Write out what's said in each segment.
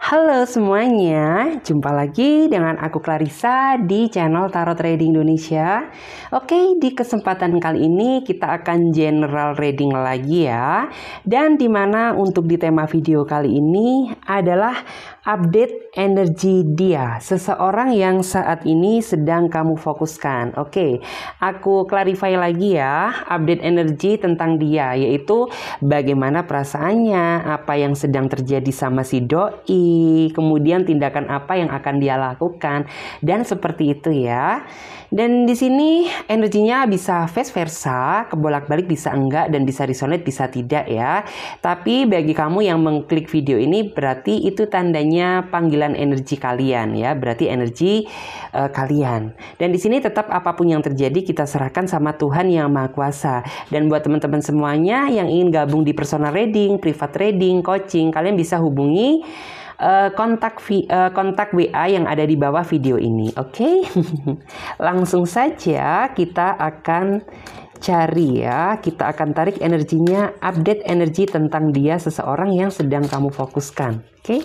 Halo semuanya, jumpa lagi dengan aku Clarissa di channel Tarot Reading Indonesia. Oke, di kesempatan kali ini kita akan general reading lagi ya. Dan dimana untuk di tema video kali ini adalah update energi dia, seseorang yang saat ini sedang kamu fokuskan. Oke, aku clarify lagi ya, update energi tentang dia, yaitu bagaimana perasaannya, apa yang sedang terjadi sama si doi, kemudian tindakan apa yang akan dia lakukan, dan seperti itu ya. Dan di sini energinya bisa vice versa, kebolak-balik bisa enggak dan bisa resonate bisa tidak ya. Tapi bagi kamu yang mengklik video ini berarti itu tandanya panggilan energi kalian ya, berarti energi kalian. Dan di sini tetap apapun yang terjadi kita serahkan sama Tuhan Yang Maha Kuasa. Dan buat teman-teman semuanya yang ingin gabung di personal reading, private reading, coaching, kalian bisa hubungi kontak WA yang ada di bawah video ini. Oke? Langsung saja kita akan cari ya, kita akan tarik energinya, update energi tentang dia, seseorang yang sedang kamu fokuskan. Oke?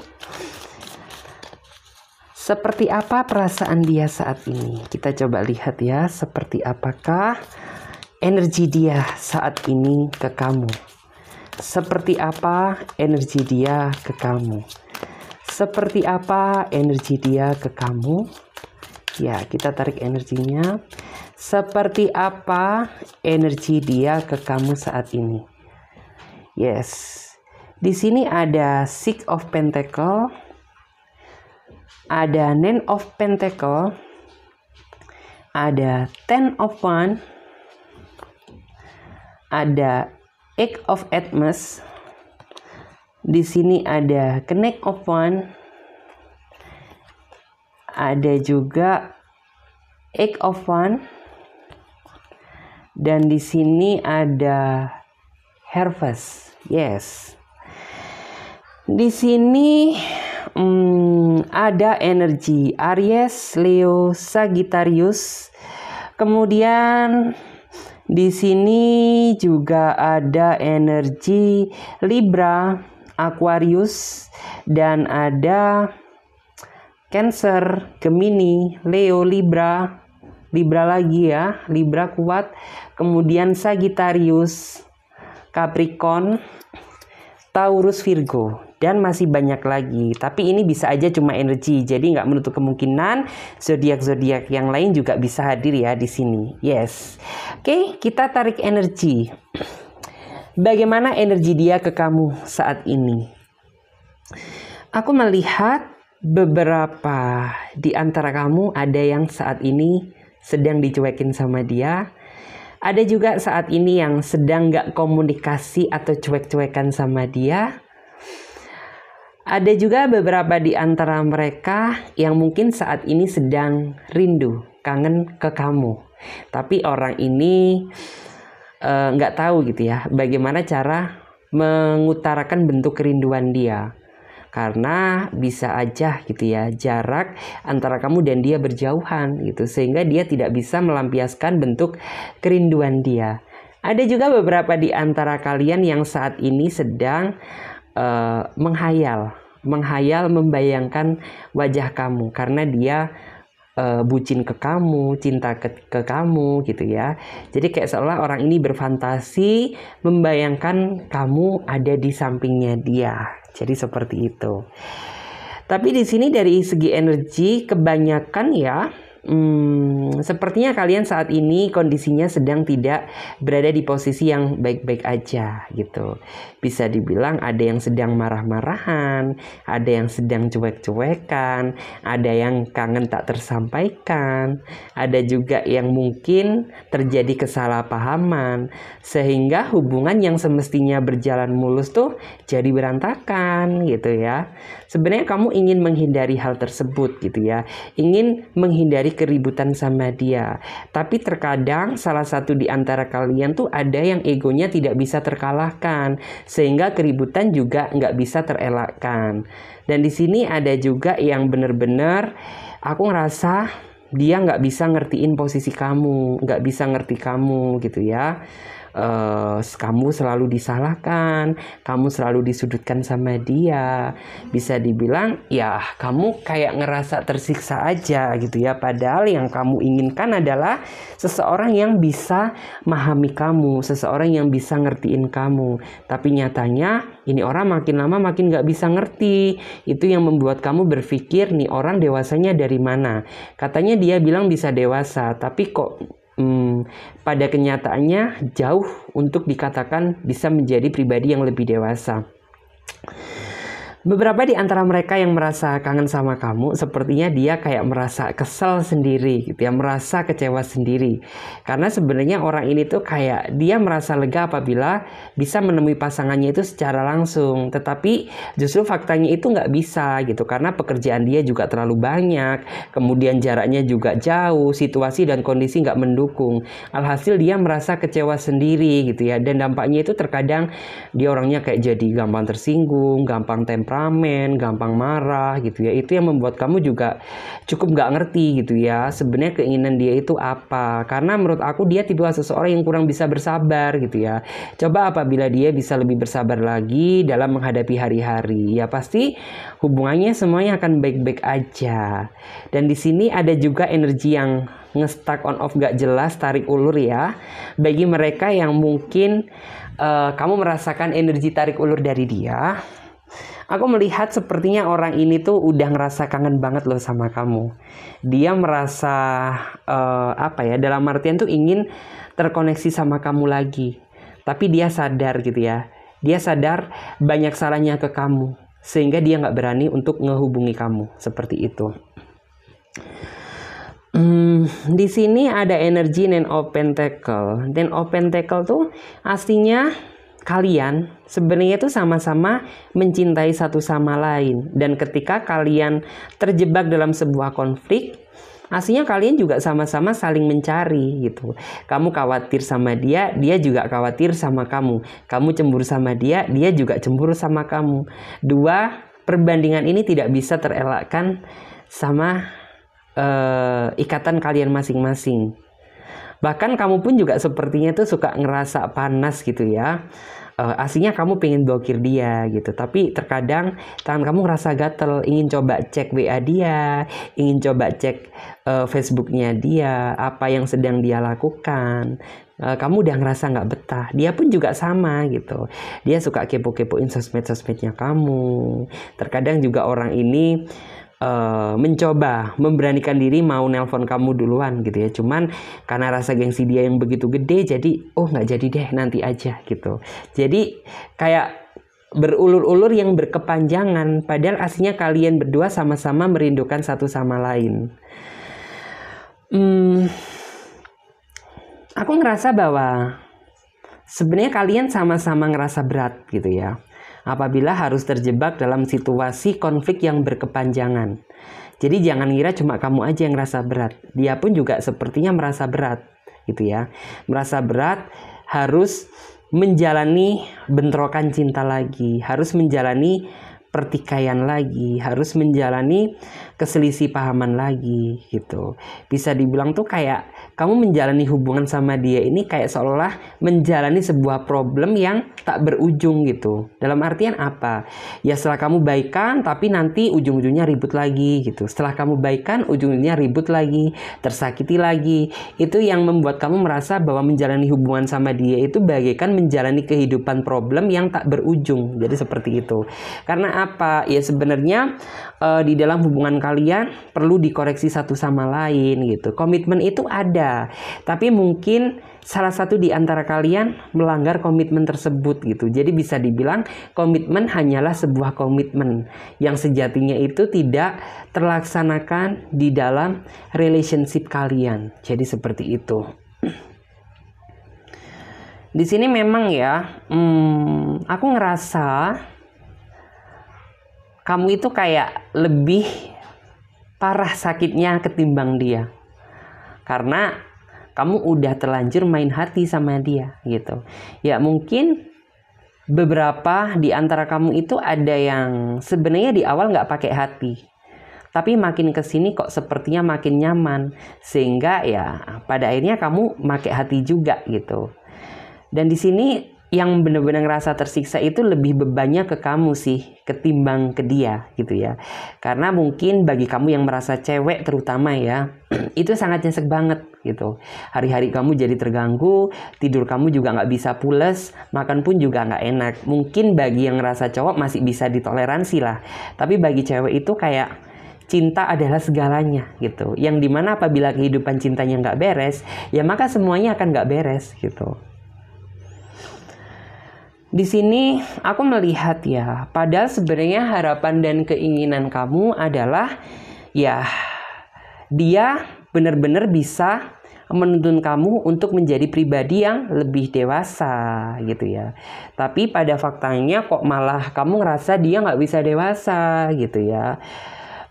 Seperti apa perasaan dia saat ini? Kita coba lihat ya, seperti apakah energi dia saat ini ke kamu. Seperti apa energi dia ke kamu. Seperti apa energi dia ke kamu? Ya, kita tarik energinya. Seperti apa energi dia ke kamu saat ini? Yes. Di sini ada Six of Pentacle, ada Nine of Pentacle, ada Ten of Wands, ada Eight of Hermes. Di sini ada Knight of Wands, ada juga Eight of Wands, dan di sini ada Harvest. Yes. Di sini ada energi Aries, Leo, Sagittarius. Kemudian di sini juga ada energi Libra, Aquarius, dan ada Cancer, Gemini, Leo, Libra lagi ya, Libra kuat, kemudian Sagittarius, Capricorn, Taurus, Virgo, dan masih banyak lagi. Tapi ini bisa aja cuma energi, jadi nggak menutup kemungkinan zodiak-zodiak yang lain juga bisa hadir ya di sini. Yes. Oke, kita tarik energi. Bagaimana energi dia ke kamu saat ini? Aku melihat beberapa di antara kamu ada yang saat ini sedang dicuekin sama dia. Ada juga saat ini yang sedang gak komunikasi atau cuek-cuekan sama dia. Ada juga beberapa di antara mereka yang mungkin saat ini sedang rindu, kangen ke kamu. Tapi orang ini nggak tahu gitu ya bagaimana cara mengutarakan bentuk kerinduan dia, karena bisa aja gitu ya jarak antara kamu dan dia berjauhan gitu, sehingga dia tidak bisa melampiaskan bentuk kerinduan dia. Ada juga beberapa di antara kalian yang saat ini sedang menghayal, membayangkan wajah kamu karena dia bucin ke kamu, cinta ke kamu gitu ya. Jadi kayak seolah orang ini berfantasi membayangkan kamu ada di sampingnya dia. Jadi seperti itu. Tapi di sini dari segi energi kebanyakan ya, sepertinya kalian saat ini kondisinya sedang tidak berada di posisi yang baik-baik aja gitu. Bisa dibilang ada yang sedang marah-marahan, ada yang sedang cuek-cuekan, ada yang kangen tak tersampaikan, ada juga yang mungkin terjadi kesalahpahaman, sehingga hubungan yang semestinya berjalan mulus tuh jadi berantakan gitu ya. Sebenarnya kamu ingin menghindari hal tersebut gitu ya, ingin menghindari keributan sama dia. Tapi terkadang salah satu di antara kalian tuh ada yang egonya tidak bisa terkalahkan, sehingga keributan juga nggak bisa terelakkan. Dan di sini ada juga yang benar-benar aku ngerasa dia nggak bisa ngertiin posisi kamu, nggak bisa ngerti kamu gitu ya. kamu selalu disalahkan, kamu selalu disudutkan sama dia. Bisa dibilang ya kamu kayak ngerasa tersiksa aja gitu ya. Padahal yang kamu inginkan adalah seseorang yang bisa memahami kamu, seseorang yang bisa ngertiin kamu. Tapi nyatanya ini orang makin lama makin gak bisa ngerti. Itu yang membuat kamu berpikir nih orang dewasanya dari mana. Katanya dia bilang bisa dewasa, tapi kok pada kenyataannya jauh untuk dikatakan bisa menjadi pribadi yang lebih dewasa. Beberapa di antara mereka yang merasa kangen sama kamu, sepertinya dia kayak merasa kesel sendiri gitu ya, merasa kecewa sendiri. Karena sebenarnya orang ini tuh kayak dia merasa lega apabila bisa menemui pasangannya itu secara langsung. Tetapi justru faktanya itu nggak bisa gitu, karena pekerjaan dia juga terlalu banyak, kemudian jaraknya juga jauh, situasi dan kondisi nggak mendukung. Alhasil dia merasa kecewa sendiri gitu ya, dan dampaknya itu terkadang dia orangnya kayak jadi gampang tersinggung, gampang gampang marah gitu ya. Itu yang membuat kamu juga cukup gak ngerti gitu ya, sebenarnya keinginan dia itu apa. Karena menurut aku dia tipe seseorang yang kurang bisa bersabar gitu ya. Coba apabila dia bisa lebih bersabar lagi dalam menghadapi hari-hari, ya pasti hubungannya semuanya akan baik-baik aja. Dan di sini ada juga energi yang nge-stuck on off gak jelas, tarik ulur ya. Bagi mereka yang mungkin kamu merasakan energi tarik ulur dari dia, aku melihat sepertinya orang ini tuh udah ngerasa kangen banget loh sama kamu. Dia merasa dalam artian tuh ingin terkoneksi sama kamu lagi. Tapi dia sadar gitu ya. Dia sadar banyak salahnya ke kamu, sehingga dia nggak berani untuk ngehubungi kamu seperti itu. Di sini ada energi Nine of Pentacles. Nine of Pentacles tuh aslinya kalian sebenarnya itu sama-sama mencintai satu sama lain. Dan ketika kalian terjebak dalam sebuah konflik, aslinya kalian juga sama-sama saling mencari gitu. Kamu khawatir sama dia, dia juga khawatir sama kamu. Kamu cemburu sama dia, dia juga cemburu sama kamu. Dua perbandingan ini tidak bisa terelakkan sama ikatan kalian masing-masing. Bahkan kamu pun juga sepertinya tuh suka ngerasa panas gitu ya. Aslinya kamu pengen blokir dia gitu, tapi terkadang tangan kamu ngerasa gatel, ingin coba cek WA dia, ingin coba cek Facebooknya dia, apa yang sedang dia lakukan. Kamu udah ngerasa nggak betah. Dia pun juga sama gitu. Dia suka kepo-kepoin sosmed-sosmednya kamu. Terkadang juga orang ini mencoba memberanikan diri mau nelpon kamu duluan gitu ya, cuman karena rasa gengsi dia yang begitu gede, jadi nggak jadi deh, nanti aja gitu. Jadi kayak berulur-ulur yang berkepanjangan, padahal aslinya kalian berdua sama-sama merindukan satu sama lain. Aku ngerasa bahwa sebenarnya kalian sama-sama ngerasa berat gitu ya, apabila harus terjebak dalam situasi konflik yang berkepanjangan. Jadi jangan ngira cuma kamu aja yang merasa berat. Dia pun juga sepertinya merasa berat gitu ya. Merasa berat harus menjalani bentrokan cinta lagi, harus menjalani pertikaian lagi, harus menjalani keselisih pahaman lagi gitu. Bisa dibilang tuh kayak kamu menjalani hubungan sama dia ini kayak seolah menjalani sebuah problem yang tak berujung gitu. Dalam artian apa? Ya setelah kamu baikan tapi nanti ujung-ujungnya ribut lagi gitu. Setelah kamu baikan ujung-ujungnya ribut lagi, tersakiti lagi. Itu yang membuat kamu merasa bahwa menjalani hubungan sama dia itu bagaikan menjalani kehidupan problem yang tak berujung. Jadi seperti itu. Karena apa? Ya sebenarnya di dalam hubungan kalian perlu dikoreksi satu sama lain gitu. Komitmen itu ada, tapi mungkin salah satu di antara kalian melanggar komitmen tersebut gitu. Jadi bisa dibilang komitmen hanyalah sebuah komitmen yang sejatinya itu tidak terlaksanakan di dalam relationship kalian. Jadi seperti itu. Di sini memang ya, aku ngerasa kamu itu kayak lebih parah sakitnya ketimbang dia. Karena kamu udah terlanjur main hati sama dia gitu. Ya mungkin beberapa di antara kamu itu ada yang sebenarnya di awal nggak pakai hati. Tapi makin kesini kok sepertinya makin nyaman. Sehingga ya pada akhirnya kamu pakai hati juga gitu. Dan di sini yang benar-benar ngerasa tersiksa itu lebih bebannya ke kamu sih ketimbang ke dia gitu ya. Karena mungkin bagi kamu yang merasa cewek terutama ya, itu sangat nyesek banget gitu. Hari-hari kamu jadi terganggu, tidur kamu juga nggak bisa pules, makan pun juga nggak enak. Mungkin bagi yang ngerasa cowok masih bisa ditoleransi lah, tapi bagi cewek itu kayak cinta adalah segalanya gitu. Yang dimana apabila kehidupan cintanya nggak beres, ya maka semuanya akan nggak beres gitu. Di sini aku melihat ya, padahal sebenarnya harapan dan keinginan kamu adalah ya dia benar-benar bisa menuntun kamu untuk menjadi pribadi yang lebih dewasa gitu ya. Tapi pada faktanya kok malah kamu ngerasa dia nggak bisa dewasa gitu ya.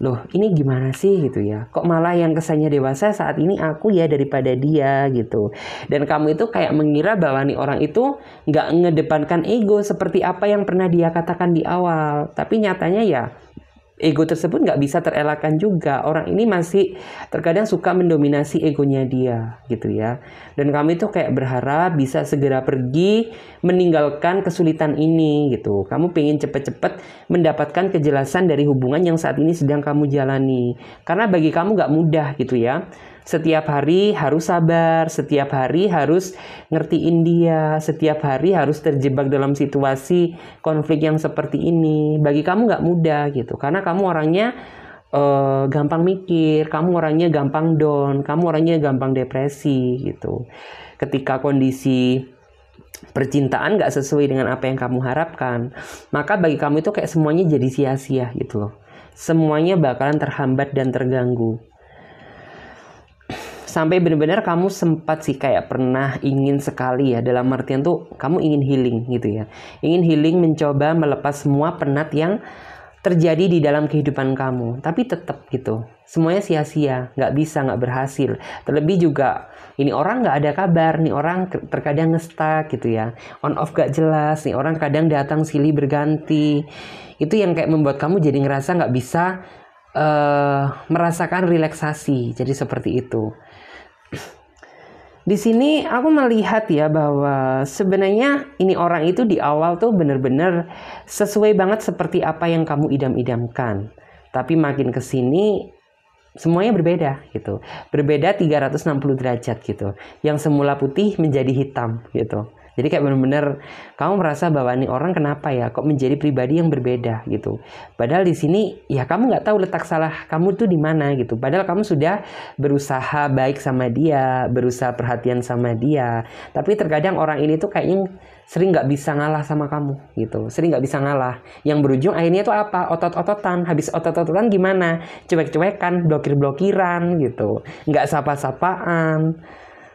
Loh, ini gimana sih gitu ya? Kok malah yang kesannya dewasa saat ini aku ya daripada dia gitu. Dan kamu itu kayak mengira bahwa nih orang itu nggak ngedepankan ego seperti apa yang pernah dia katakan di awal. Tapi nyatanya ya ego tersebut nggak bisa terelakkan juga. Orang ini masih terkadang suka mendominasi egonya dia gitu ya. Dan kamu itu kayak berharap bisa segera pergi meninggalkan kesulitan ini gitu. Kamu pengen cepet-cepet mendapatkan kejelasan dari hubungan yang saat ini sedang kamu jalani. Karena bagi kamu nggak mudah gitu ya. Setiap hari harus sabar, setiap hari harus ngertiin dia, setiap hari harus terjebak dalam situasi konflik yang seperti ini. Bagi kamu nggak mudah gitu, karena kamu orangnya gampang mikir, kamu orangnya gampang down, kamu orangnya gampang depresi gitu. Ketika kondisi percintaan nggak sesuai dengan apa yang kamu harapkan, maka bagi kamu itu kayak semuanya jadi sia-sia gitu loh. Semuanya bakalan terhambat dan terganggu. Sampai benar-benar kamu sempat sih kayak pernah ingin sekali ya, dalam artian tuh kamu ingin healing gitu ya. Ingin healing, mencoba melepas semua penat yang terjadi di dalam kehidupan kamu. Tapi tetap gitu, semuanya sia-sia, nggak bisa, nggak berhasil. Terlebih juga ini orang nggak ada kabar, nih orang terkadang nge-stuck gitu ya. On off gak jelas, nih orang kadang datang silih berganti. Itu yang kayak membuat kamu jadi ngerasa nggak bisa merasakan relaksasi. Jadi seperti itu. Di sini aku melihat ya bahwa sebenarnya ini orang itu di awal tuh benar-benar sesuai banget seperti apa yang kamu idam-idamkan. Tapi makin ke sini semuanya berbeda gitu. Berbeda 360 derajat gitu. Yang semula putih menjadi hitam gitu. Jadi kayak benar-benar kamu merasa bahwa ini orang kenapa ya kok menjadi pribadi yang berbeda gitu. Padahal di sini ya kamu nggak tahu letak salah kamu tuh di mana gitu. Padahal kamu sudah berusaha baik sama dia, berusaha perhatian sama dia. Tapi terkadang orang ini tuh kayaknya sering nggak bisa ngalah sama kamu gitu. Sering nggak bisa ngalah. Yang berujung akhirnya tuh apa? Otot-ototan. Habis otot-ototan gimana? Cuek-cuekan, blokir-blokiran gitu. Nggak sapa-sapaan,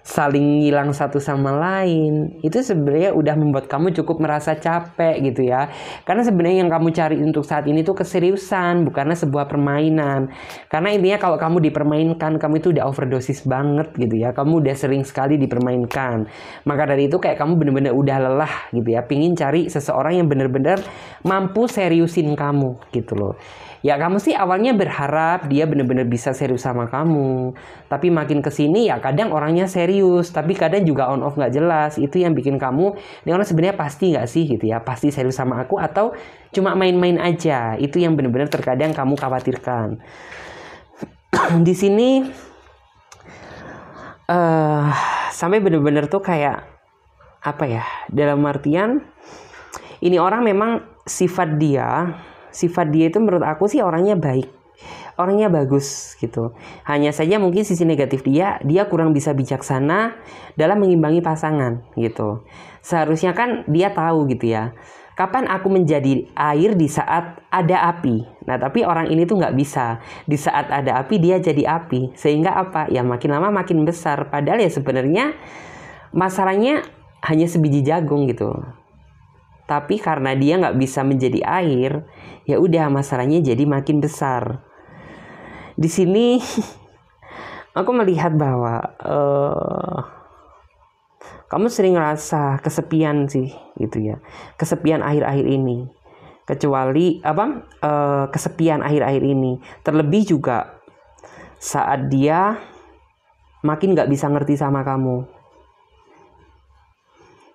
saling ngilang satu sama lain. Itu sebenarnya udah membuat kamu cukup merasa capek gitu ya. Karena sebenarnya yang kamu cari untuk saat ini tuh keseriusan, bukannya sebuah permainan. Karena intinya kalau kamu dipermainkan, kamu itu udah overdosis banget gitu ya. Kamu udah sering sekali dipermainkan. Maka dari itu kayak kamu bener-bener udah lelah gitu ya. Pingin cari seseorang yang bener-bener mampu seriusin kamu gitu loh. Ya kamu sih awalnya berharap dia benar-benar bisa serius sama kamu. Tapi makin kesini ya kadang orangnya serius, tapi kadang juga on off nggak jelas. Itu yang bikin kamu, ini orang sebenarnya pasti nggak sih gitu ya, pasti serius sama aku atau cuma main-main aja. Itu yang benar-benar terkadang kamu khawatirkan. Di sini sampai benar-benar tuh kayak apa ya? Dalam artian ini orang memang sifat dia itu menurut aku sih orangnya baik, orangnya bagus gitu. Hanya saja mungkin sisi negatif dia kurang bisa bijaksana dalam mengimbangi pasangan gitu. Seharusnya kan dia tahu gitu ya, kapan aku menjadi air di saat ada api. Nah tapi orang ini tuh nggak bisa. Di saat ada api dia jadi api, sehingga apa ya makin lama makin besar. Padahal ya sebenarnya masalahnya hanya sebiji jagung gitu. Tapi karena dia nggak bisa menjadi air, ya udah masalahnya jadi makin besar. Di sini aku melihat bahwa kamu sering ngerasa kesepian sih, gitu ya. Kesepian akhir-akhir ini. Kecuali kesepian akhir-akhir ini. Terlebih juga saat dia makin nggak bisa ngerti sama kamu.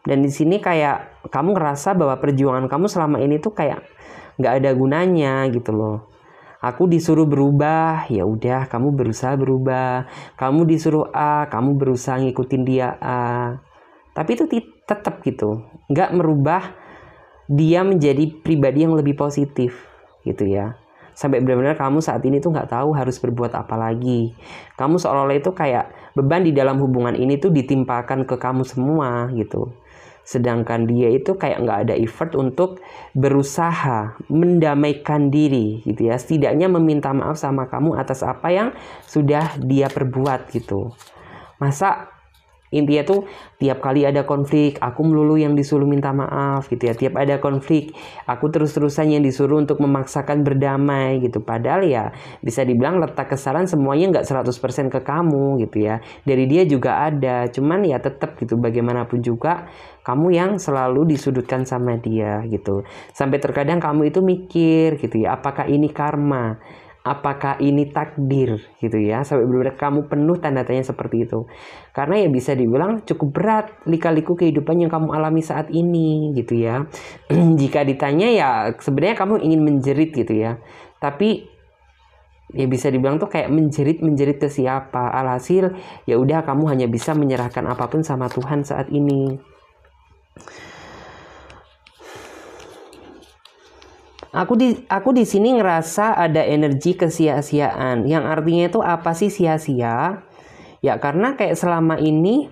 Dan di sini kayak kamu ngerasa bahwa perjuangan kamu selama ini tuh kayak nggak ada gunanya gitu loh. Aku disuruh berubah, ya udah kamu berusaha berubah. Kamu disuruh A, kamu berusaha ngikutin dia A. Tapi itu tetap gitu, nggak merubah dia menjadi pribadi yang lebih positif gitu ya. Sampai benar-benar kamu saat ini tuh nggak tahu harus berbuat apa lagi. Kamu seolah-olah itu kayak beban di dalam hubungan ini tuh ditimpakan ke kamu semua gitu. Sedangkan dia itu kayak nggak ada effort untuk berusaha mendamaikan diri gitu ya. Setidaknya meminta maaf sama kamu atas apa yang sudah dia perbuat gitu. Masa intinya tuh tiap kali ada konflik aku melulu yang disuruh minta maaf gitu ya. Tiap ada konflik aku terus-terusan yang disuruh untuk memaksakan berdamai gitu. Padahal ya bisa dibilang letak kesalahan semuanya nggak 100% ke kamu gitu ya. Dari dia juga ada. Cuman ya tetap gitu, bagaimanapun juga kamu yang selalu disudutkan sama dia gitu. Sampai terkadang kamu itu mikir gitu ya, apakah ini karma? Apakah ini takdir gitu ya, sampai benar-benar kamu penuh tanda tanya seperti itu. Karena ya bisa dibilang cukup berat lika-liku kehidupan yang kamu alami saat ini gitu ya. Jika ditanya ya sebenarnya kamu ingin menjerit gitu ya, tapi ya bisa dibilang tuh kayak menjerit ke siapa. Alhasil ya udah kamu hanya bisa menyerahkan apapun sama Tuhan saat ini. Aku di sini ngerasa ada energi kesia-siaan. Yang artinya itu apa sih sia-sia? Ya karena kayak selama ini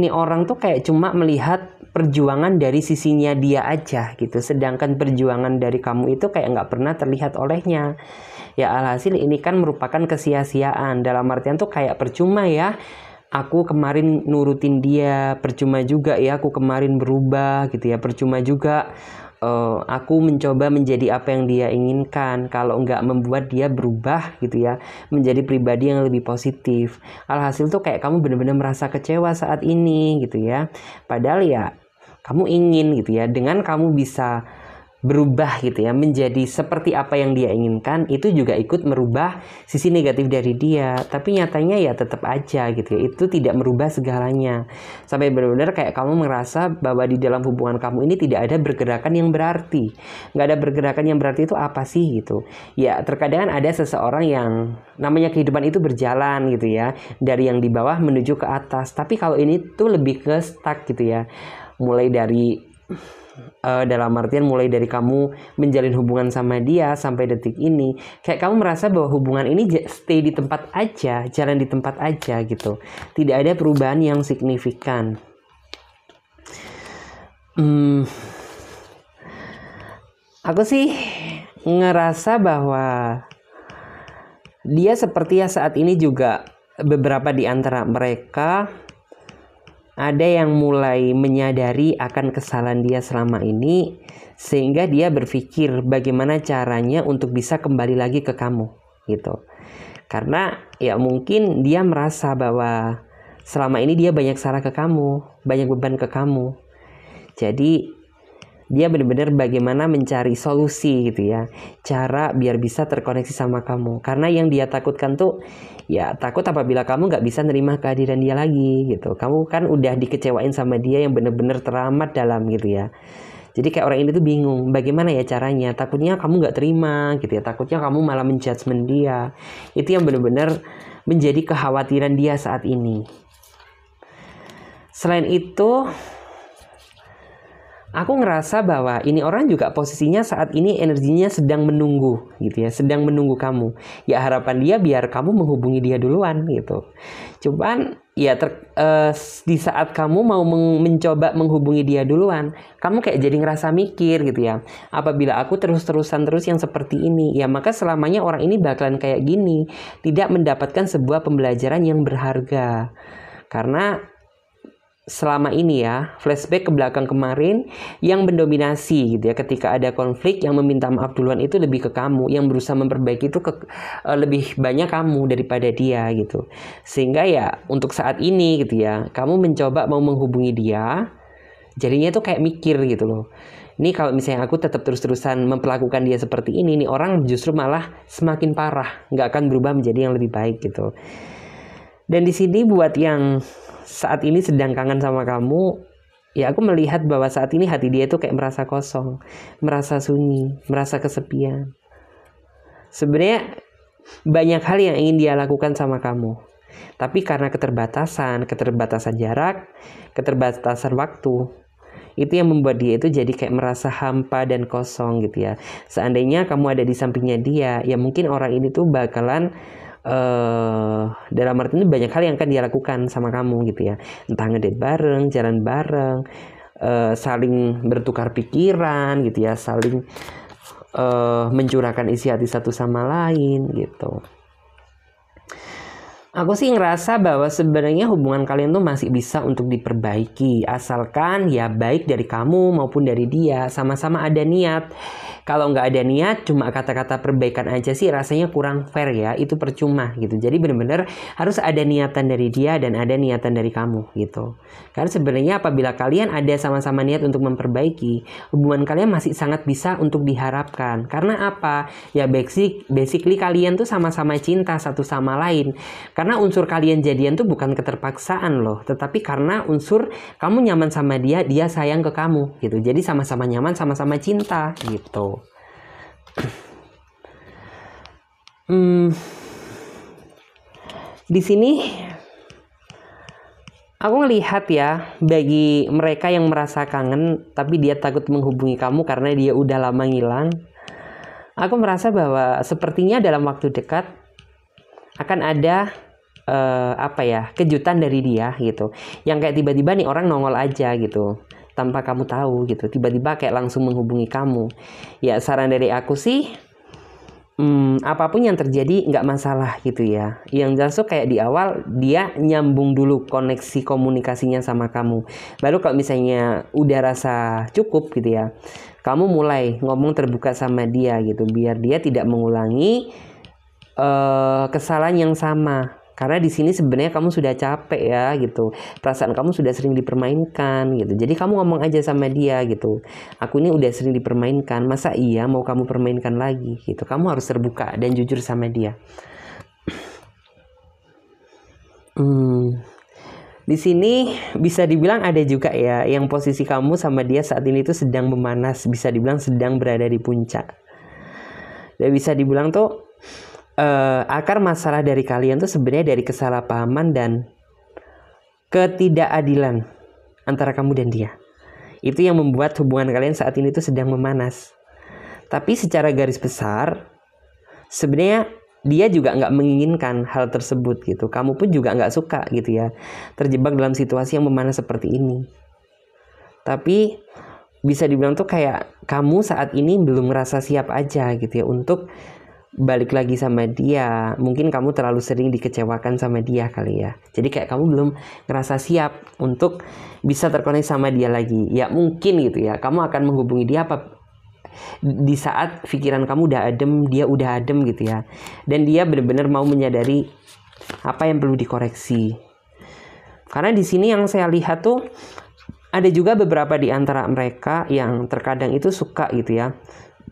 orang tuh kayak cuma melihat perjuangan dari sisinya dia aja gitu. Sedangkan perjuangan dari kamu itu kayak nggak pernah terlihat olehnya. Ya alhasil ini kan merupakan kesia-siaan. Dalam artian tuh kayak percuma ya aku kemarin nurutin dia, percuma juga ya aku kemarin berubah gitu ya, percuma juga aku mencoba menjadi apa yang dia inginkan kalau nggak membuat dia berubah gitu ya, menjadi pribadi yang lebih positif. Alhasil tuh kayak kamu benar-benar merasa kecewa saat ini gitu ya. Padahal ya kamu ingin gitu ya, dengan kamu bisa berubah gitu ya menjadi seperti apa yang dia inginkan, itu juga ikut merubah sisi negatif dari dia. Tapi nyatanya ya tetap aja gitu ya, itu tidak merubah segalanya. Sampai benar-benar kayak kamu merasa bahwa di dalam hubungan kamu ini tidak ada pergerakan yang berarti. Nggak ada pergerakan yang berarti itu apa sih gitu. Ya terkadang ada seseorang yang namanya kehidupan itu berjalan gitu ya, dari yang di bawah menuju ke atas. Tapi kalau ini tuh lebih ke stuck gitu ya, mulai dari dalam artian mulai dari kamu menjalin hubungan sama dia sampai detik ini, kayak kamu merasa bahwa hubungan ini stay di tempat aja, jalan di tempat aja gitu, tidak ada perubahan yang signifikan. Aku sih ngerasa bahwa dia seperti ya saat ini juga beberapa di antara mereka ada yang mulai menyadari akan kesalahan dia selama ini, sehingga dia berpikir bagaimana caranya untuk bisa kembali lagi ke kamu gitu. Karena ya mungkin dia merasa bahwa selama ini dia banyak salah ke kamu, banyak beban ke kamu. Jadi dia benar-benar bagaimana mencari solusi gitu ya, cara biar bisa terkoneksi sama kamu. Karena yang dia takutkan tuh ya takut apabila kamu nggak bisa nerima kehadiran dia lagi gitu. Kamu kan udah dikecewain sama dia yang benar-benar teramat dalam gitu ya. Jadi kayak orang ini tuh bingung bagaimana ya caranya. Takutnya kamu nggak terima gitu ya, takutnya kamu malah menjudgment dia. Itu yang benar-benar menjadi kekhawatiran dia saat ini. Selain itu, aku ngerasa bahwa ini orang juga posisinya saat ini energinya sedang menunggu gitu ya, sedang menunggu kamu. Ya harapan dia biar kamu menghubungi dia duluan gitu. Cuman ya di saat kamu mau mencoba menghubungi dia duluan, kamu kayak jadi ngerasa mikir gitu ya. Apabila aku terus-terusan yang seperti ini, ya maka selamanya orang ini bakalan kayak gini, tidak mendapatkan sebuah pembelajaran yang berharga. Karena selama ini ya, flashback ke belakang kemarin, yang mendominasi gitu ya, ketika ada konflik yang meminta maaf duluan itu lebih ke kamu, yang berusaha memperbaiki itu lebih banyak kamu daripada dia gitu. Sehingga ya untuk saat ini gitu ya, kamu mencoba mau menghubungi dia, jadinya tuh kayak mikir gitu loh. Ini kalau misalnya aku tetap terus-terusan memperlakukan dia seperti ini, nih orang justru malah semakin parah, nggak akan berubah menjadi yang lebih baik gitu. Dan di sini buat yang saat ini sedang kangen sama kamu, ya aku melihat bahwa saat ini hati dia itu kayak merasa kosong, merasa sunyi, merasa kesepian. Sebenarnya banyak hal yang ingin dia lakukan sama kamu, tapi karena keterbatasan jarak, keterbatasan waktu, itu yang membuat dia itu jadi kayak merasa hampa dan kosong gitu ya. Seandainya kamu ada di sampingnya dia, ya mungkin orang ini tuh bakalan dalam arti ini banyak hal yang akan dia lakukan sama kamu gitu ya. Entah ngedate bareng, jalan bareng, saling bertukar pikiran gitu ya, saling mencurahkan isi hati satu sama lain gitu. Aku sih ngerasa bahwa sebenarnya hubungan kalian tuh masih bisa untuk diperbaiki, asalkan ya baik dari kamu maupun dari dia, sama-sama ada niat. Kalau nggak ada niat, cuma kata-kata perbaikan aja sih rasanya kurang fair ya, itu percuma gitu. Jadi benar-benar harus ada niatan dari dia dan ada niatan dari kamu gitu. Karena sebenarnya apabila kalian ada sama-sama niat untuk memperbaiki, hubungan kalian masih sangat bisa untuk diharapkan. Karena apa? Ya basically kalian tuh sama-sama cinta satu sama lain. Karena unsur kalian jadian tuh bukan keterpaksaan loh, tetapi karena unsur kamu nyaman sama dia, dia sayang ke kamu gitu. Jadi sama-sama nyaman, sama-sama cinta gitu. Di sini aku ngelihat ya, bagi mereka yang merasa kangen tapi dia takut menghubungi kamu karena dia udah lama ngilang, aku merasa bahwa sepertinya dalam waktu dekat akan ada kejutan dari dia gitu, yang kayak tiba-tiba nih orang nongol aja gitu tanpa kamu tahu gitu, tiba-tiba kayak langsung menghubungi kamu. Ya saran dari aku sih, apapun yang terjadi nggak masalah gitu ya. Yang jelas tuh kayak di awal dia nyambung dulu koneksi komunikasinya sama kamu, baru kalau misalnya udah rasa cukup gitu ya, kamu mulai ngomong terbuka sama dia gitu, biar dia tidak mengulangi kesalahan yang sama. Karena di sini sebenarnya kamu sudah capek ya gitu, perasaan kamu sudah sering dipermainkan gitu. Jadi kamu ngomong aja sama dia gitu, aku ini udah sering dipermainkan, masa iya mau kamu permainkan lagi gitu. Kamu harus terbuka dan jujur sama dia. Di sini bisa dibilang ada juga ya yang posisi kamu sama dia saat ini tuh sedang memanas, bisa dibilang sedang berada di puncak. Dan bisa dibilang tuh akar masalah dari kalian tuh sebenarnya dari kesalahpahaman dan ketidakadilan antara kamu dan dia. Itu yang membuat hubungan kalian saat ini tuh sedang memanas. Tapi secara garis besar, sebenarnya dia juga nggak menginginkan hal tersebut gitu. Kamu pun juga nggak suka gitu ya, terjebak dalam situasi yang memanas seperti ini. Tapi bisa dibilang tuh kayak kamu saat ini belum merasa siap aja gitu ya untuk balik lagi sama dia. Mungkin kamu terlalu sering dikecewakan sama dia kali ya. Jadi kayak kamu belum ngerasa siap untuk bisa terkoneksi sama dia lagi. Ya mungkin gitu ya, kamu akan menghubungi dia di saat pikiran kamu udah adem, dia udah adem gitu ya. Dan dia benar-benar mau menyadari apa yang perlu dikoreksi. Karena di sini yang saya lihat tuh ada juga beberapa di antara mereka yang terkadang itu suka gitu ya,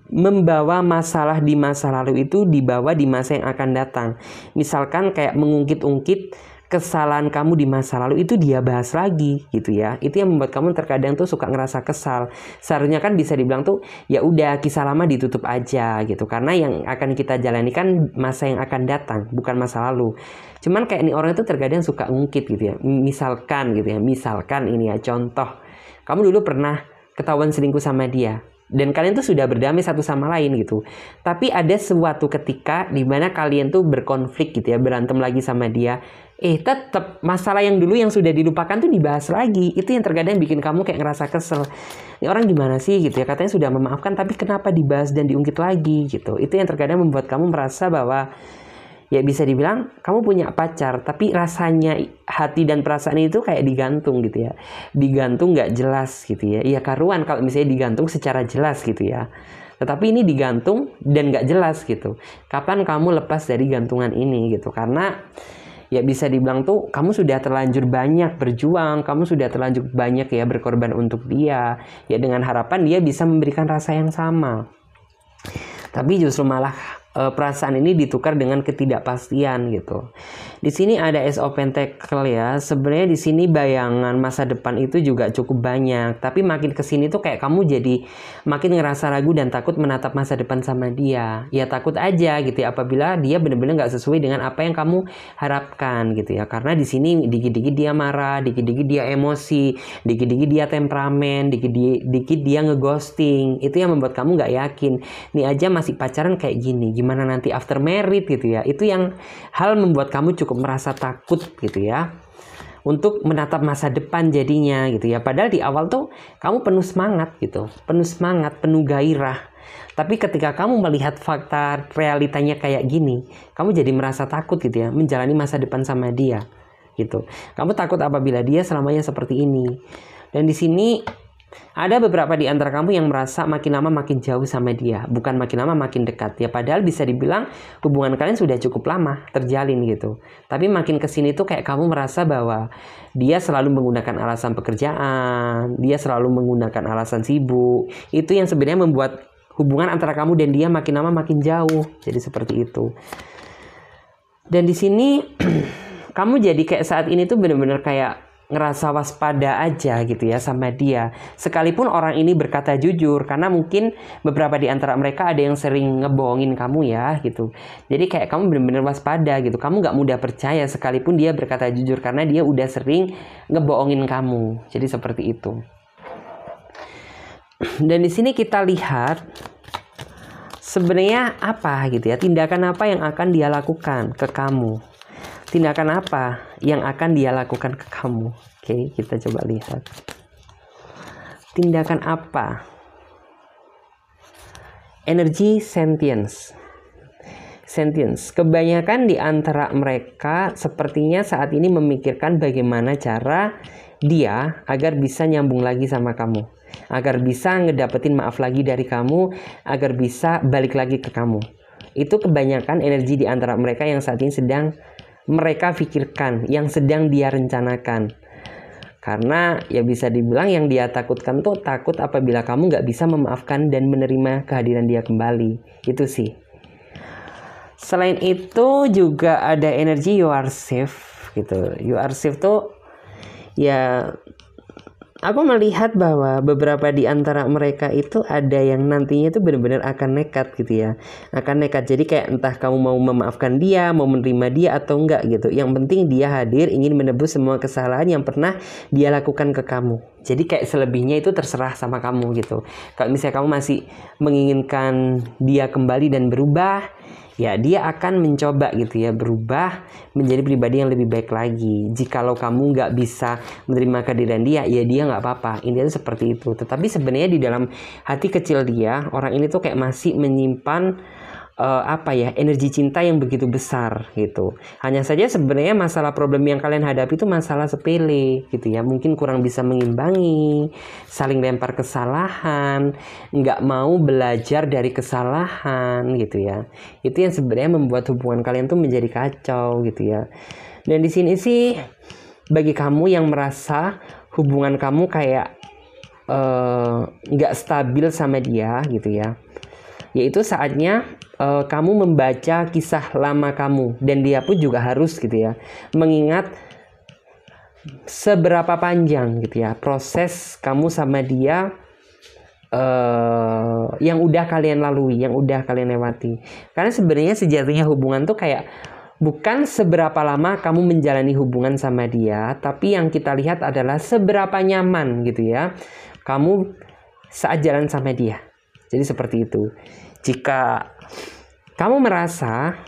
membawa masalah di masa lalu itu dibawa di masa yang akan datang. Misalkan kayak mengungkit-ungkit kesalahan kamu di masa lalu itu dia bahas lagi gitu ya. Itu yang membuat kamu terkadang tuh suka ngerasa kesal. Seharusnya kan bisa dibilang tuh ya udah, kisah lama ditutup aja gitu. Karena yang akan kita jalani kan masa yang akan datang, bukan masa lalu. Cuman kayak ini orang itu terkadang suka ngungkit gitu ya. Misalkan ini ya contoh, kamu dulu pernah ketahuan selingkuh sama dia dan kalian tuh sudah berdamai satu sama lain gitu. Tapi ada suatu ketika di mana kalian tuh berkonflik gitu ya, berantem lagi sama dia. Tetap masalah yang dulu yang sudah dilupakan tuh dibahas lagi. Itu yang terkadang bikin kamu kayak ngerasa kesel. Ini orang gimana sih gitu ya, katanya sudah memaafkan tapi kenapa dibahas dan diungkit lagi gitu. Itu yang terkadang membuat kamu merasa bahwa ya bisa dibilang kamu punya pacar, tapi rasanya hati dan perasaan itu kayak digantung gitu ya. Digantung gak jelas gitu ya. Iya karuan kalau misalnya digantung secara jelas gitu ya. Tetapi ini digantung dan gak jelas gitu. Kapan kamu lepas dari gantungan ini gitu. Karena ya bisa dibilang tuh kamu sudah terlanjur banyak berjuang, kamu sudah terlanjur banyak ya berkorban untuk dia. Ya dengan harapan dia bisa memberikan rasa yang sama. Tapi justru malah perasaan ini ditukar dengan ketidakpastian gitu. Di sini ada Ace of Pentacle ya. Sebenarnya di sini bayangan masa depan itu juga cukup banyak. Tapi makin kesini tuh kayak kamu jadi makin ngerasa ragu dan takut menatap masa depan sama dia. Ya takut aja gitu ya, apabila dia benar-benar nggak sesuai dengan apa yang kamu harapkan gitu ya. Karena di sini dikit-dikit dia marah, dikit-dikit dia emosi, dikit-dikit dia temperamen, dikit-dikit dia ngeghosting. Itu yang membuat kamu nggak yakin. Nih aja masih pacaran kayak gini, gimana nanti after married gitu ya. Itu yang hal membuat kamu cukup merasa takut gitu ya untuk menatap masa depan jadinya gitu ya. Padahal di awal tuh kamu penuh semangat gitu, penuh semangat, penuh gairah. Tapi ketika kamu melihat fakta realitanya kayak gini, kamu jadi merasa takut gitu ya menjalani masa depan sama dia gitu. Kamu takut apabila dia selamanya seperti ini. Dan di sini ada beberapa di antara kamu yang merasa makin lama makin jauh sama dia, bukan makin lama makin dekat ya. Padahal bisa dibilang hubungan kalian sudah cukup lama terjalin gitu. Tapi makin kesini tuh kayak kamu merasa bahwa dia selalu menggunakan alasan pekerjaan, dia selalu menggunakan alasan sibuk. Itu yang sebenarnya membuat hubungan antara kamu dan dia makin lama makin jauh. Jadi seperti itu. Dan di sini kamu jadi kayak saat ini tuh benar-benar kayak ngerasa waspada aja gitu ya sama dia. Sekalipun orang ini berkata jujur, karena mungkin beberapa di antara mereka ada yang sering ngebohongin kamu ya gitu. Jadi kayak kamu benar-benar waspada gitu. Kamu nggak mudah percaya sekalipun dia berkata jujur, karena dia udah sering ngebohongin kamu. Jadi seperti itu. Dan di sini kita lihat sebenarnya apa gitu ya, tindakan apa yang akan dia lakukan ke kamu. Tindakan apa yang akan dia lakukan ke kamu? Oke, kita coba lihat. Tindakan apa? Energi sentience. Sentience. Kebanyakan di antara mereka sepertinya saat ini memikirkan bagaimana cara dia agar bisa nyambung lagi sama kamu. Agar bisa ngedapetin maaf lagi dari kamu. Agar bisa balik lagi ke kamu. Itu kebanyakan energi di antara mereka yang saat ini sedang mereka pikirkan, yang sedang dia rencanakan. Karena ya bisa dibilang yang dia takutkan tuh takut apabila kamu nggak bisa memaafkan dan menerima kehadiran dia kembali. Itu sih. Selain itu juga ada energi you are safe gitu. You are safe tuh ya, aku melihat bahwa beberapa di antara mereka itu ada yang nantinya itu benar-benar akan nekat gitu ya. Akan nekat. Jadi kayak entah kamu mau memaafkan dia, mau menerima dia atau enggak gitu. Yang penting dia hadir, ingin menebus semua kesalahan yang pernah dia lakukan ke kamu. Jadi kayak selebihnya itu terserah sama kamu gitu. Kalau misalnya kamu masih menginginkan dia kembali dan berubah, ya dia akan mencoba gitu ya berubah menjadi pribadi yang lebih baik lagi. Jikalau kamu nggak bisa menerima kehadiran dia, ya dia nggak apa-apa. Intinya seperti itu. Tetapi sebenarnya di dalam hati kecil dia, orang ini tuh kayak masih menyimpan energi cinta yang begitu besar gitu. Hanya saja sebenarnya masalah problem yang kalian hadapi itu masalah sepele gitu ya. Mungkin kurang bisa mengimbangi, saling lempar kesalahan, nggak mau belajar dari kesalahan gitu ya. Itu yang sebenarnya membuat hubungan kalian tuh menjadi kacau gitu ya. Dan di sini sih bagi kamu yang merasa hubungan kamu kayak nggak stabil sama dia gitu ya, yaitu saatnya kamu membaca kisah lama kamu, dan dia pun juga harus gitu ya mengingat seberapa panjang gitu ya proses kamu sama dia yang udah kalian lalui, yang udah kalian lewati. Karena sebenarnya sejatinya hubungan tuh kayak bukan seberapa lama kamu menjalani hubungan sama dia, tapi yang kita lihat adalah seberapa nyaman gitu ya kamu saat jalan sama dia. Jadi seperti itu. Jika kamu merasa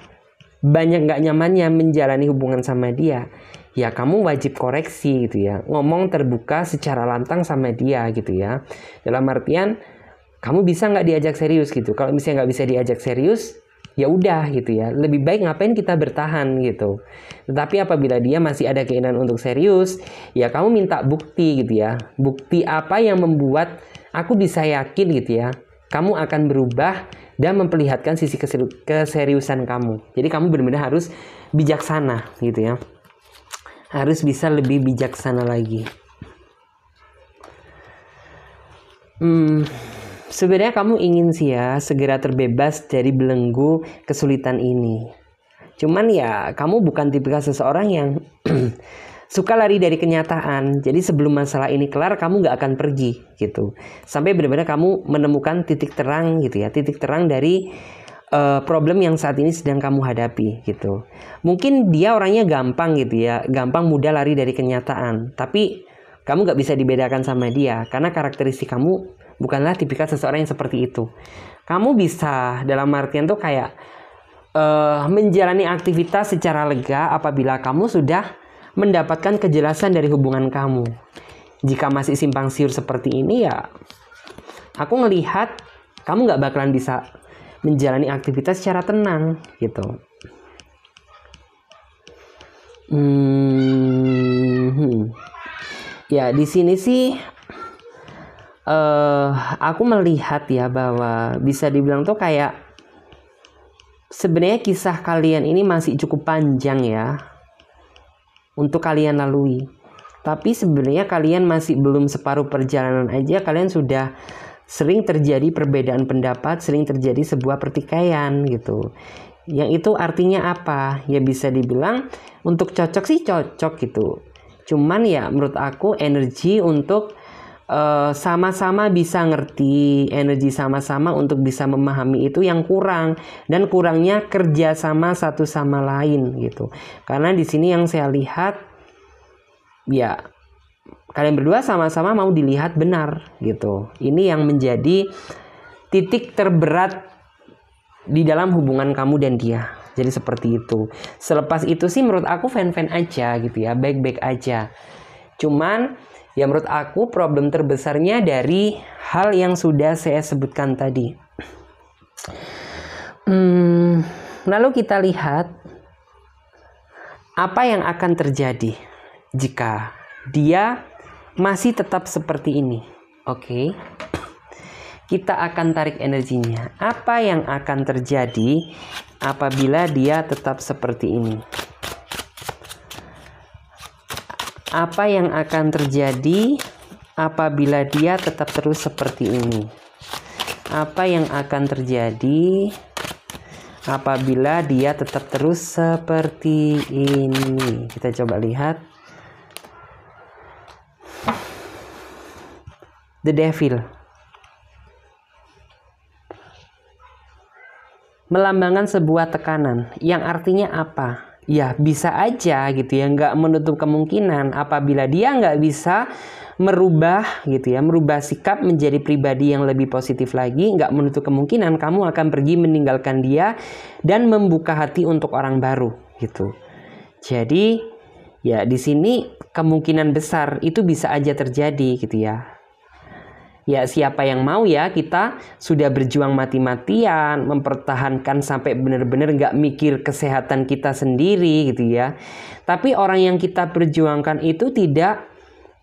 banyak gak nyamannya menjalani hubungan sama dia, ya kamu wajib koreksi gitu ya. Ngomong terbuka secara lantang sama dia gitu ya. Dalam artian, kamu bisa gak diajak serius gitu. Kalau misalnya gak bisa diajak serius, ya udah gitu ya. Lebih baik ngapain kita bertahan gitu. Tetapi apabila dia masih ada keinginan untuk serius, ya kamu minta bukti gitu ya. Bukti apa yang membuat aku bisa yakin gitu ya kamu akan berubah dan memperlihatkan sisi keseriusan kamu. Jadi kamu benar-benar harus bijaksana gitu ya. Harus bisa lebih bijaksana lagi. sebenarnya kamu ingin sih ya segera terbebas dari belenggu kesulitan ini. Cuman ya kamu bukan tipikal seseorang yang suka lari dari kenyataan. Jadi sebelum masalah ini kelar kamu gak akan pergi gitu. Sampai benar-benar kamu menemukan titik terang gitu ya. Titik terang dari problem yang saat ini sedang kamu hadapi gitu. Mungkin dia orangnya gampang gitu ya. Gampang mudah lari dari kenyataan. Tapi kamu gak bisa dibedakan sama dia. Karena karakteristik kamu bukanlah tipikal seseorang yang seperti itu. Kamu bisa dalam artian tuh kayak menjalani aktivitas secara lega apabila kamu sudah mendapatkan kejelasan dari hubungan kamu. Jika masih simpang siur seperti ini ya, aku ngelihat kamu gak bakalan bisa menjalani aktivitas secara tenang gitu. Ya di sini sih aku melihat ya bahwa bisa dibilang tuh kayak sebenarnya kisah kalian ini masih cukup panjang ya untuk kalian lalui. Tapi sebenarnya kalian masih belum separuh perjalanan aja, kalian sudah sering terjadi perbedaan pendapat, sering terjadi sebuah pertikaian gitu. Yang itu artinya apa? Ya bisa dibilang untuk cocok sih cocok gitu. Cuman ya menurut aku energi untuk sama-sama bisa ngerti, energi sama-sama untuk bisa memahami itu yang kurang, dan kurangnya kerjasama satu sama lain gitu. Karena di sini yang saya lihat ya kalian berdua sama-sama mau dilihat benar gitu. Ini yang menjadi titik terberat di dalam hubungan kamu dan dia. Jadi seperti itu. Selepas itu sih menurut aku fan-fan aja gitu ya, baik-baik aja. Cuman ya menurut aku problem terbesarnya dari hal yang sudah saya sebutkan tadi. Lalu kita lihat apa yang akan terjadi jika dia masih tetap seperti ini. Oke. Kita akan tarik energinya. Apa yang akan terjadi apabila dia tetap seperti ini? Apa yang akan terjadi apabila dia tetap terus seperti ini? Apa yang akan terjadi apabila dia tetap terus seperti ini? Kita coba lihat. The Devil. Melambangkan sebuah tekanan. Yang artinya apa? Ya bisa aja gitu ya, nggak menutup kemungkinan apabila dia nggak bisa merubah gitu ya, merubah sikap menjadi pribadi yang lebih positif lagi, nggak menutup kemungkinan kamu akan pergi meninggalkan dia dan membuka hati untuk orang baru gitu. Jadi ya di sini kemungkinan besar itu bisa aja terjadi gitu ya. Ya siapa yang mau ya, kita sudah berjuang mati-matian, mempertahankan sampai benar-benar nggak mikir kesehatan kita sendiri gitu ya. Tapi orang yang kita perjuangkan itu tidak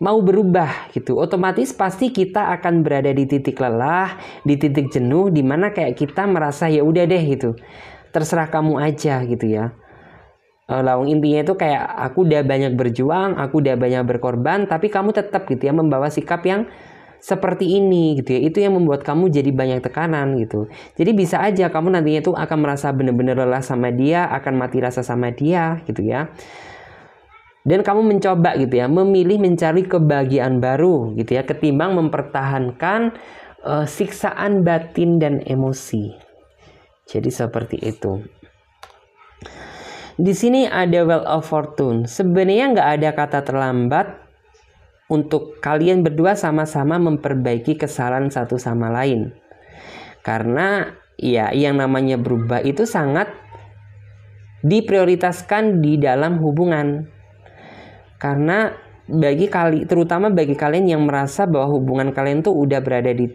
mau berubah gitu. Otomatis pasti kita akan berada di titik lelah, di titik jenuh, di mana kayak kita merasa ya udah deh gitu. Terserah kamu aja gitu ya. Lawang intinya itu kayak aku udah banyak berjuang, aku udah banyak berkorban, tapi kamu tetap gitu ya membawa sikap yang seperti ini gitu ya. Itu yang membuat kamu jadi banyak tekanan gitu. Jadi bisa aja kamu nantinya itu akan merasa benar-benar lelah sama dia, akan mati rasa sama dia gitu ya. Dan kamu mencoba gitu ya, memilih mencari kebahagiaan baru gitu ya, ketimbang mempertahankan siksaan batin dan emosi. Jadi seperti itu. Di sini ada Wheel of Fortune. Sebenarnya nggak ada kata terlambat untuk kalian berdua sama-sama memperbaiki kesalahan satu sama lain. Karena ya yang namanya berubah itu sangat diprioritaskan di dalam hubungan. Karena terutama bagi kalian yang merasa bahwa hubungan kalian tuh udah berada di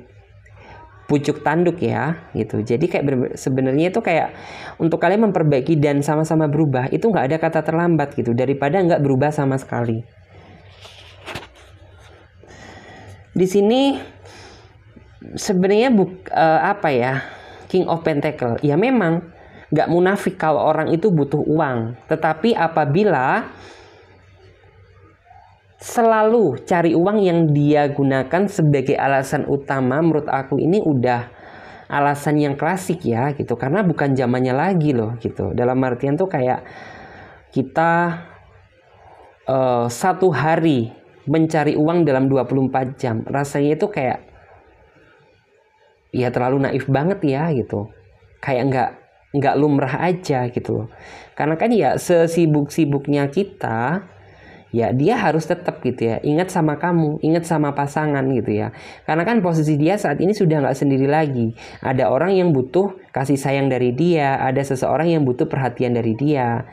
pucuk tanduk ya gitu. Jadi kayak sebenarnya itu kayak untuk kalian memperbaiki dan sama-sama berubah itu nggak ada kata terlambat gitu, daripada nggak berubah sama sekali. Di sini sebenarnya King of Pentacle. Ya memang nggak munafik kalau orang itu butuh uang. Tetapi apabila selalu cari uang yang dia gunakan sebagai alasan utama, menurut aku ini udah alasan yang klasik ya gitu, karena bukan zamannya lagi loh gitu. Dalam artian tuh kayak kita satu hari mencari uang dalam 24 jam, rasanya itu kayak ya terlalu naif banget ya gitu, kayak nggak lumrah aja gitu. Karena kan ya sesibuk-sibuknya kita, ya dia harus tetap gitu ya ingat sama kamu, ingat sama pasangan gitu ya. Karena kan posisi dia saat ini sudah nggak sendiri lagi. Ada orang yang butuh kasih sayang dari dia, ada seseorang yang butuh perhatian dari dia.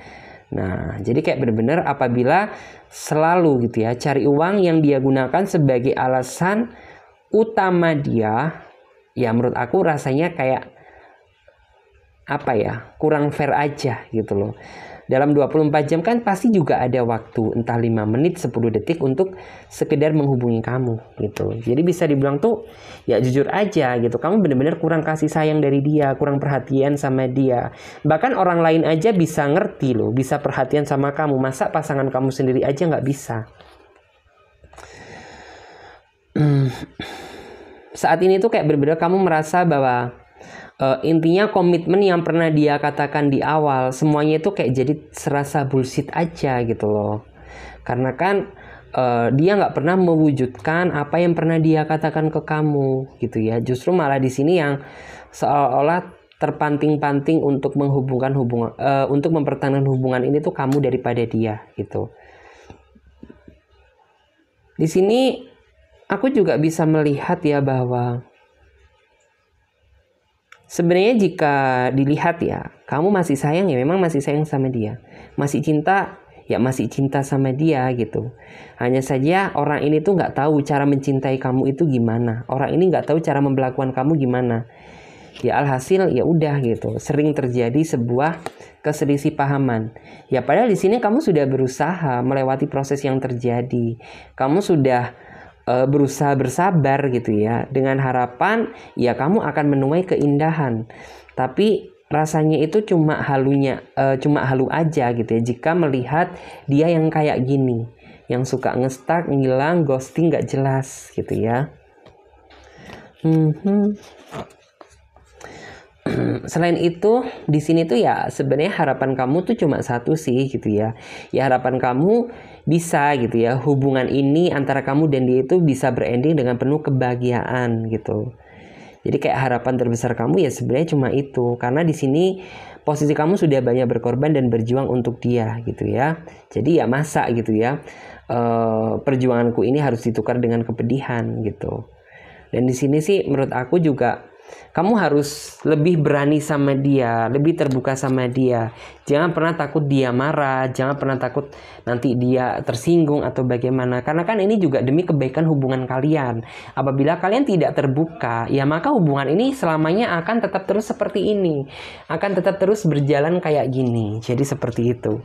Nah, jadi kayak benar-benar apabila selalu gitu ya cari uang yang dia gunakan sebagai alasan utama dia, ya menurut aku rasanya kayak apa ya, kurang fair aja gitu loh. Dalam 24 jam kan pasti juga ada waktu, entah 5 menit, 10 detik untuk sekedar menghubungi kamu gitu. Jadi bisa dibilang tuh ya jujur aja gitu, kamu benar-benar kurang kasih sayang dari dia, kurang perhatian sama dia. Bahkan orang lain aja bisa ngerti loh, bisa perhatian sama kamu. Masa pasangan kamu sendiri aja nggak bisa? Saat ini tuh kayak benar-benar kamu merasa bahwa intinya komitmen yang pernah dia katakan di awal semuanya itu kayak jadi serasa bullshit aja gitu loh. Karena kan dia nggak pernah mewujudkan apa yang pernah dia katakan ke kamu gitu ya. Justru malah di sini yang seolah-olah terpanting-panting untuk menghubungkan untuk mempertahankan hubungan ini tuh kamu daripada dia gitu. Di sini aku juga bisa melihat ya bahwa sebenarnya jika dilihat ya, kamu masih sayang ya memang masih sayang sama dia. Masih cinta ya masih cinta sama dia gitu. Hanya saja orang ini tuh nggak tahu cara mencintai kamu itu gimana. Orang ini nggak tahu cara memperlakukan kamu gimana. Ya alhasil ya udah gitu. Sering terjadi sebuah keselisihpahaman. Ya padahal di sini kamu sudah berusaha melewati proses yang terjadi. Kamu sudah berusaha bersabar gitu ya, dengan harapan ya kamu akan menuai keindahan. Tapi rasanya itu cuma halu aja gitu ya jika melihat dia yang kayak gini, yang suka nge-stalk, ngilang, ghosting gak jelas gitu ya. Selain itu di sini tuh ya sebenarnya harapan kamu tuh cuma satu sih gitu ya. Ya harapan kamu bisa gitu ya hubungan ini antara kamu dan dia itu bisa berending dengan penuh kebahagiaan gitu. Jadi kayak harapan terbesar kamu ya sebenarnya cuma itu, karena di sini posisi kamu sudah banyak berkorban dan berjuang untuk dia gitu ya. Jadi ya masa gitu ya perjuanganku ini harus ditukar dengan kepedihan gitu. Dan di sini sih menurut aku juga kamu harus lebih berani sama dia, lebih terbuka sama dia. Jangan pernah takut dia marah, jangan pernah takut nanti dia tersinggung atau bagaimana. Karena kan ini juga demi kebaikan hubungan kalian. Apabila kalian tidak terbuka, ya maka hubungan ini selamanya akan tetap terus seperti ini. Akan tetap terus berjalan kayak gini. Jadi seperti itu.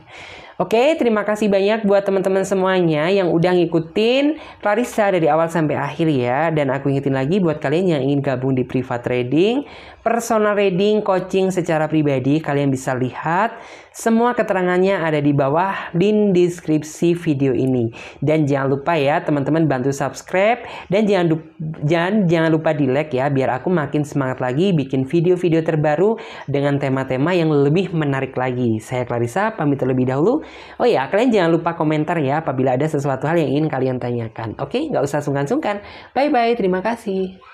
Oke, terima kasih banyak buat teman-teman semuanya yang udah ngikutin Clarissa dari awal sampai akhir ya. Dan aku ingetin lagi buat kalian yang ingin gabung di private reading, personal reading, coaching secara pribadi, kalian bisa lihat semua keterangannya ada di bawah link deskripsi video ini. Dan jangan lupa ya teman-teman bantu subscribe dan jangan lupa di like ya biar aku makin semangat lagi bikin video-video terbaru dengan tema-tema yang lebih menarik lagi. Saya Clarissa pamit terlebih dahulu. Oh ya, kalian jangan lupa komentar ya apabila ada sesuatu hal yang ingin kalian tanyakan. Oke, nggak usah sungkan-sungkan. Bye-bye, terima kasih.